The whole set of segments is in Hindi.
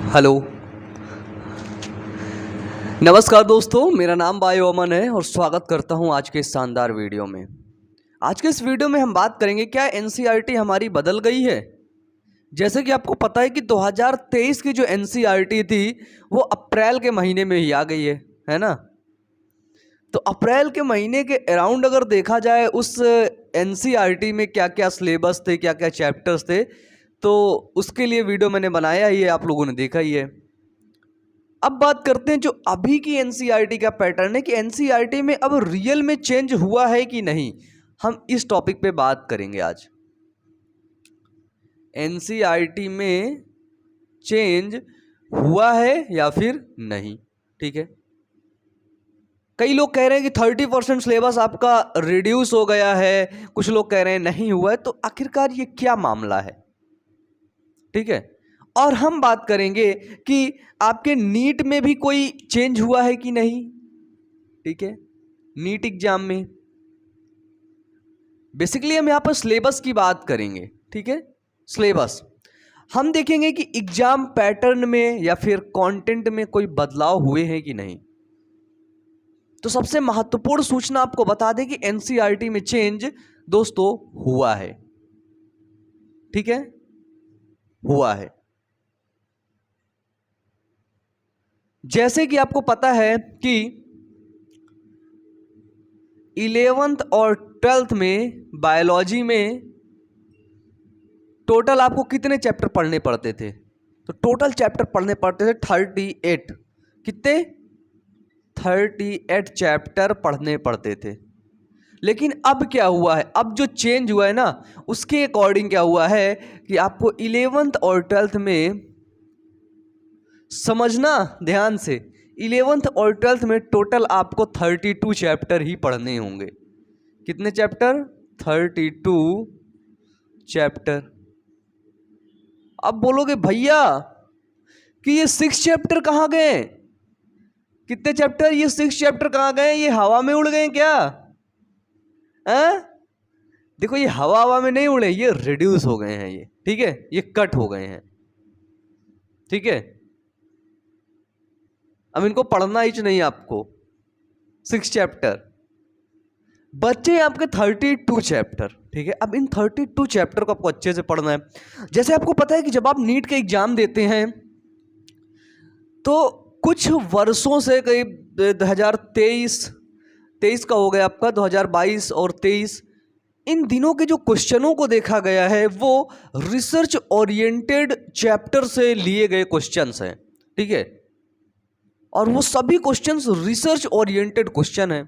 हेलो। नमस्कार दोस्तों, मेरा नाम बायो अमन है और स्वागत करता हूं आज के इस शानदार वीडियो में। आज के इस वीडियो में हम बात करेंगे क्या एनसीईआरटी हमारी बदल गई है। जैसे कि आपको पता है कि 2023 की जो एनसीईआरटी थी वो अप्रैल के महीने में ही आ गई है ना। तो अप्रैल के महीने के अराउंड अगर देखा जाए उस एनसीईआरटी में क्या क्या सिलेबस थे, क्या क्या चैप्टर्स थे, तो उसके लिए वीडियो मैंने बनाया ही है, आप लोगों ने देखा ही है। अब बात करते हैं जो अभी की एनसीईआरटी का पैटर्न है कि एनसीईआरटी में अब रियल में चेंज हुआ है कि नहीं। हम इस टॉपिक पे बात करेंगे आज। एनसीईआरटी में चेंज हुआ है या फिर नहीं। ठीक है, कई लोग कह रहे हैं कि 30% सिलेबस आपका रिड्यूस हो गया है, कुछ लोग कह रहे हैं नहीं हुआ है। तो आखिरकार ये क्या मामला है। ठीक है, और हम बात करेंगे कि आपके नीट में भी कोई चेंज हुआ है कि नहीं। ठीक है, नीट एग्जाम में बेसिकली हम यहां पर सिलेबस की बात करेंगे। ठीक है, सिलेबस हम देखेंगे कि एग्जाम पैटर्न में या फिर कंटेंट में कोई बदलाव हुए हैं कि नहीं। तो सबसे महत्वपूर्ण सूचना आपको बता दें कि एनसीईआरटी में चेंज दोस्तों हुआ है। ठीक है, हुआ है। जैसे कि आपको पता है कि 11th और 12th में बायोलॉजी में टोटल आपको कितने चैप्टर पढ़ने पड़ते थे। तो टोटल चैप्टर पढ़ने पड़ते थे 38। कितने? 38 चैप्टर पढ़ने पड़ते थे। लेकिन अब क्या हुआ है, अब जो चेंज हुआ है ना, उसके अकॉर्डिंग क्या हुआ है कि आपको 11th और 12th में समझना ध्यान से, 11th और 12th में टोटल आपको 32 चैप्टर ही पढ़ने होंगे। कितने चैप्टर? 32 चैप्टर। अब बोलोगे भैया कि ये 6 चैप्टर कहाँ गए? कितने चैप्टर? ये 6 चैप्टर कहाँ गए? ये हवा में उड़ गए क्या? देखो, ये हवा में नहीं उड़े, ये रिड्यूस हो गए हैं। ये ठीक है, ये कट हो गए हैं। ठीक है, अब इनको पढ़ना ही नहीं आपको। 6 चैप्टर बच्चे आपके 32 चैप्टर। ठीक है, अब इन 32 चैप्टर को आपको अच्छे से पढ़ना है। जैसे आपको पता है कि जब आप नीट के एग्जाम देते हैं तो कुछ वर्षों से, करीब 2023 का हो गया आपका, 2022 और 23, इन दिनों के जो क्वेश्चनों को देखा गया है वो रिसर्च ओरिएंटेड चैप्टर से लिए गए क्वेश्चंस हैं। ठीक है, और वो सभी क्वेश्चंस रिसर्च ओरिएंटेड क्वेश्चन हैं।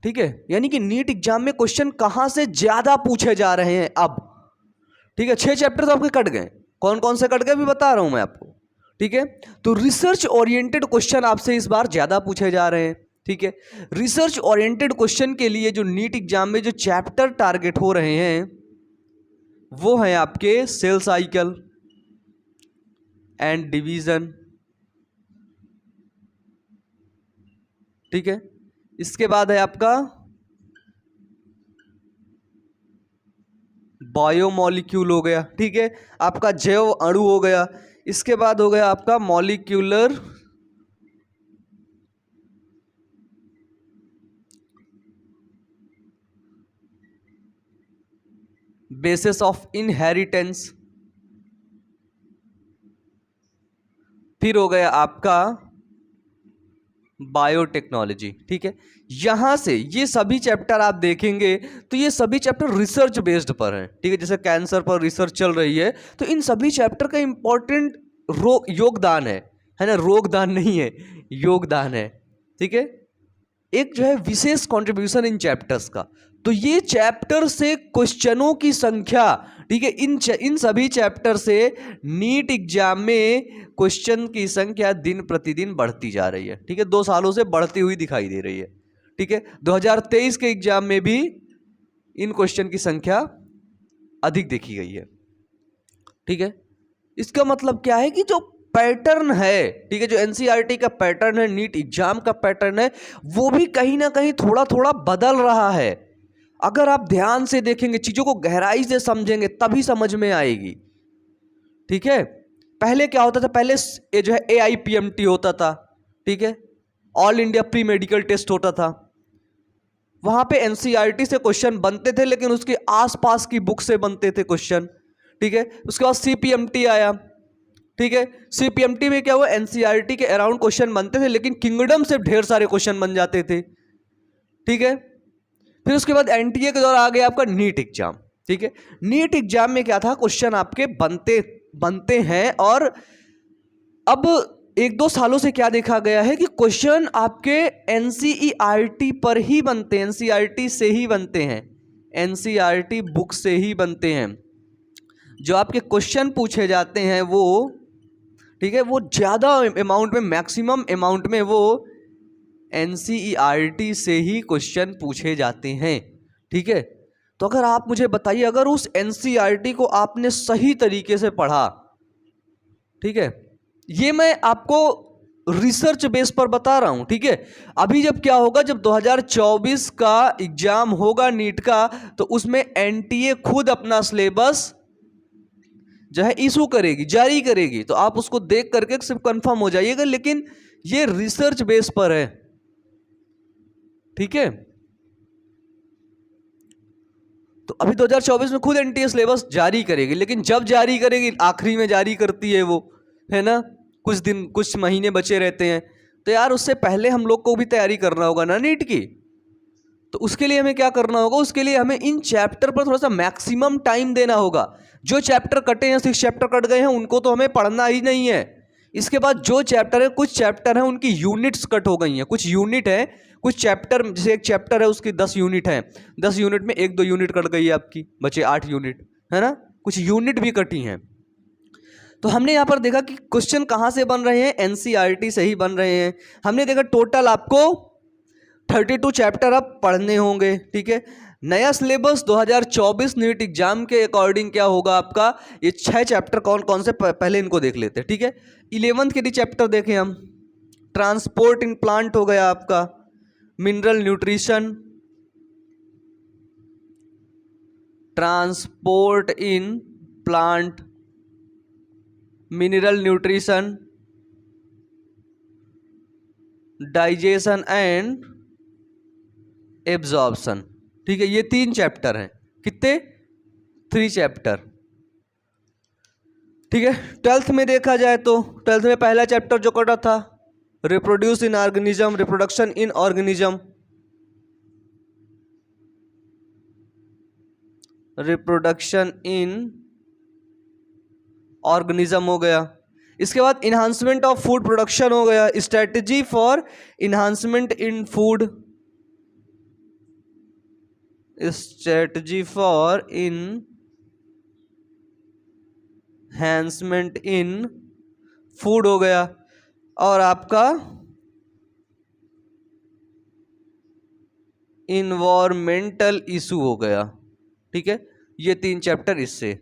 ठीक है, यानी कि नीट एग्जाम में क्वेश्चन कहां से ज्यादा पूछे जा रहे हैं अब। ठीक है, 6 चैप्टर तो आपके कट गए। कौन कौन से कट गए अभी बता रहा हूं मैं आपको। ठीक है, तो रिसर्च ओरिएंटेड क्वेश्चन आपसे इस बार ज्यादा पूछे जा रहे हैं। ठीक है, रिसर्च ओरिएंटेड क्वेश्चन के लिए जो नीट एग्जाम में जो चैप्टर टारगेट हो रहे हैं वो है आपके सेल साइकिल एंड डिवीजन। ठीक है, इसके बाद है आपका बायोमॉलिक्यूल हो गया। ठीक है, आपका जैव अणु हो गया। इसके बाद हो गया आपका मॉलिक्यूलर बेसिस ऑफ इनहेरिटेंस। फिर हो गया आपका बायोटेक्नोलॉजी। ठीक है, यहां से ये सभी चैप्टर आप देखेंगे तो ये सभी चैप्टर रिसर्च बेस्ड पर हैं। ठीक है, जैसे कैंसर पर रिसर्च चल रही है तो इन सभी चैप्टर का इंपॉर्टेंट योगदान है ना, रोगदान नहीं है, योगदान है। ठीक है, एक जो है विशेष कंट्रीब्यूशन इन चैप्टर्स का। तो ये चैप्टर से क्वेश्चनों की संख्या, ठीक है, इन सभी चैप्टर से नीट एग्जाम में क्वेश्चन की संख्या दिन प्रतिदिन बढ़ती जा रही है। ठीक है, 2 सालों से बढ़ती हुई दिखाई दे रही है। ठीक है, 2023 के एग्जाम में भी इन क्वेश्चन की संख्या अधिक देखी गई है। ठीक है, इसका मतलब क्या है कि जो पैटर्न है, ठीक है, जो एनसीईआरटी का पैटर्न है, नीट एग्जाम का पैटर्न है, वो भी कहीं ना कहीं थोड़ा थोड़ा बदल रहा है। अगर आप ध्यान से देखेंगे, चीजों को गहराई से समझेंगे, तभी समझ में आएगी। ठीक है, पहले क्या होता था, पहले ये जो है AIPMT होता था, ठीक है, all India pre medical test होता था, वहां पे NCERT से क्वेश्चन बनते थे, लेकिन उसके आसपास की बुक से बनते थे क्वेश्चन, ठीक है। उसके बाद CPMT आया, ठीक है। CPMT में क्या हुआ, NCERT के अराउंड क्वेश्चन बनते थे, लेकिन किंगडम से ढेर सारे क्वेश्चन बन जाते थे, ठीक है। फिर उसके बाद NTA के दौर आ गया आपका नीट एग्जाम, ठीक है। नीट एग्जाम में क्या था, क्वेश्चन आपके बनते हैं, और अब 1-2 सालों से क्या देखा गया है कि क्वेश्चन आपके NCERT पर ही बनते हैं, NCERT से ही बनते हैं, NCERT बुक से ही बनते हैं। जो आपके क्वेश्चन पूछे जाते हैं वो, ठीक है, वो ज़्यादा अमाउंट में, मैक्सिमम अमाउंट में वो NCERT से ही क्वेश्चन पूछे जाते हैं, ठीक है। तो अगर आप मुझे बताइए, अगर उस NCERT को आपने सही तरीके से पढ़ा, ठीक है, ये मैं आपको रिसर्च बेस पर बता रहा हूं, ठीक है। अभी जब क्या होगा, जब 2024 का एग्जाम होगा नीट का, तो उसमें NTA खुद अपना सिलेबस जो है इशू करेगी, जारी करेगी, तो आप उसको देख करके सिर्फ कंफर्म हो जाइएगा, लेकिन ये रिसर्च बेस पर है, ठीक है। तो अभी 2024 में खुद NTA सिलेबस जारी करेगी, लेकिन जब जारी करेगी, आखिरी में जारी करती है वो, है ना, कुछ दिन, कुछ महीने बचे रहते हैं, तो यार उससे पहले हम लोग को भी तैयारी करना होगा ना नीट की। तो उसके लिए हमें क्या करना होगा, उसके लिए हमें इन चैप्टर पर थोड़ा सा मैक्सिमम टाइम देना होगा। जो चैप्टर कटे हैं, 6 चैप्टर कट गए हैं, उनको तो हमें पढ़ना ही नहीं है। इसके बाद जो चैप्टर है, कुछ चैप्टर हैं उनकी यूनिट्स कट हो गई हैं, कुछ यूनिट है, कुछ चैप्टर, जैसे एक चैप्टर है उसकी 10 यूनिट है, 10 यूनिट में 1-2 यूनिट कट गई है आपकी, बचे 8 यूनिट, है ना, कुछ यूनिट भी कटी हैं। तो हमने यहाँ पर देखा कि क्वेश्चन कहाँ से बन रहे हैं, NCERT से ही बन रहे हैं। हमने देखा टोटल आपको 32 चैप्टर अब पढ़ने होंगे, ठीक है। नया सिलेबस 2024 नीट एग्जाम के अकॉर्डिंग क्या होगा आपका, ये 6 चैप्टर कौन कौन से, पहले इनको देख लेते हैं, ठीक है। 11th के लिए चैप्टर देखें हम, ट्रांसपोर्ट इन प्लांट हो गया आपका, mineral nutrition, transport in plant, mineral nutrition, digestion and absorption, ठीक है। ये 3 चैप्टर हैं, कितने, 3 चैप्टर, ठीक है। 12th में देखा जाए तो 12th में पहला चैप्टर जो कटा था, reproduce in organism, reproduction in organism, reproduction in organism हो गया। इसके बाद इन्हांसमेंट ऑफ फूड प्रोडक्शन हो गया, strategy for enhancement in food, strategy for enhancement in food हो गया, और आपका इन्वायरमेंटल इशू हो गया, ठीक है। ये 3 चैप्टर इससे,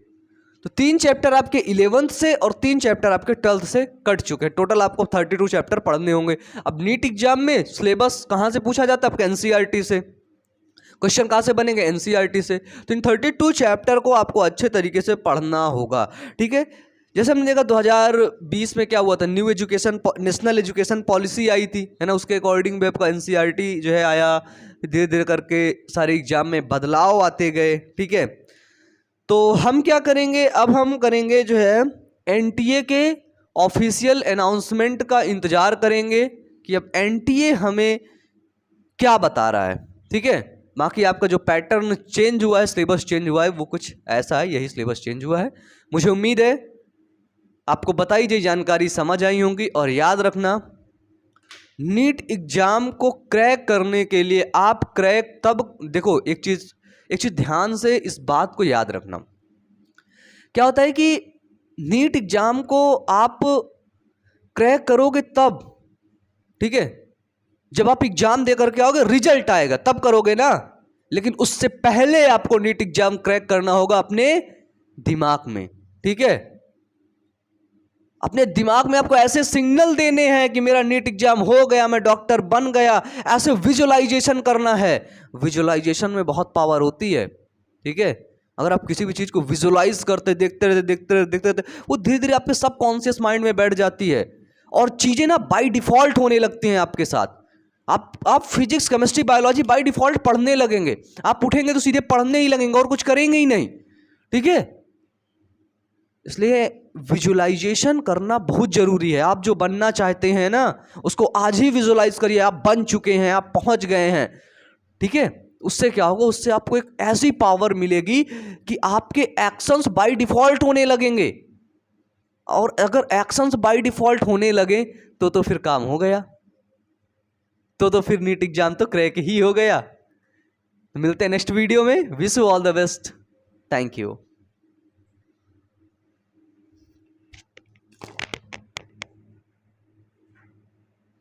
तो 3 चैप्टर आपके 11th से और 3 चैप्टर आपके 12th से कट चुके हैं। टोटल आपको 32 चैप्टर पढ़ने होंगे। अब नीट एग्जाम में सिलेबस कहाँ से पूछा जाता है, आपके NCERT से। क्वेश्चन कहाँ से बनेंगे, NCERT से। तो इन 32 चैप्टर को आपको अच्छे तरीके से पढ़ना होगा, ठीक है। जैसे हमने देखा 2020 में क्या हुआ था, new education, national education policy आई थी, है ना, उसके अकॉर्डिंग भी आपका NCERT जो है आया, धीरे धीरे करके सारे एग्जाम में बदलाव आते गए, ठीक है। तो हम क्या करेंगे, अब हम करेंगे जो है NTA के ऑफिशियल अनाउंसमेंट का इंतजार करेंगे कि अब NTA हमें क्या बता रहा है, ठीक है। बाकी आपका जो पैटर्न चेंज हुआ है, सिलेबस चेंज हुआ है, वो कुछ ऐसा है, यही सिलेबस चेंज हुआ है। मुझे उम्मीद है आपको बताई गई जानकारी समझ आई होंगी। और याद रखना, नीट एग्जाम को क्रैक करने के लिए आप क्रैक तब, देखो एक चीज ध्यान से इस बात को याद रखना, क्या होता है कि नीट एग्जाम को आप क्रैक करोगे तब, ठीक है, जब आप एग्जाम दे करके आओगे, रिजल्ट आएगा तब करोगे ना। लेकिन उससे पहले आपको नीट एग्जाम क्रैक करना होगा अपने दिमाग में, ठीक है। अपने दिमाग में आपको ऐसे सिग्नल देने हैं कि मेरा नीट एग्जाम हो गया, मैं डॉक्टर बन गया, ऐसे विजुअलाइजेशन करना है। विजुअलाइजेशन में बहुत पावर होती है, ठीक है। अगर आप किसी भी चीज़ को विजुलाइज करते देखते रहते, वो धीरे धीरे आपके सबकॉन्शियस माइंड में बैठ जाती है और चीज़ें ना बाय डिफ़ॉल्ट होने लगती हैं आपके साथ। आप physics, chemistry, biology by default पढ़ने लगेंगे। आप उठेंगे तो सीधे पढ़ने ही लगेंगे और कुछ करेंगे ही नहीं, ठीक है। इसलिए विजुअलाइजेशन करना बहुत ज़रूरी है। आप जो बनना चाहते हैं ना, उसको आज ही विजुअलाइज करिए। आप बन चुके हैं, आप पहुंच गए हैं, ठीक है। उससे क्या होगा, उससे आपको एक ऐसी पावर मिलेगी कि आपके एक्शंस बाय डिफ़ॉल्ट होने लगेंगे। और अगर एक्शंस बाय डिफ़ॉल्ट होने लगे तो फिर काम हो गया, तो फिर नीट एग्जाम तो क्रैक ही हो गया। मिलते हैं नेक्स्ट वीडियो में। Wish you all the best. Thank you.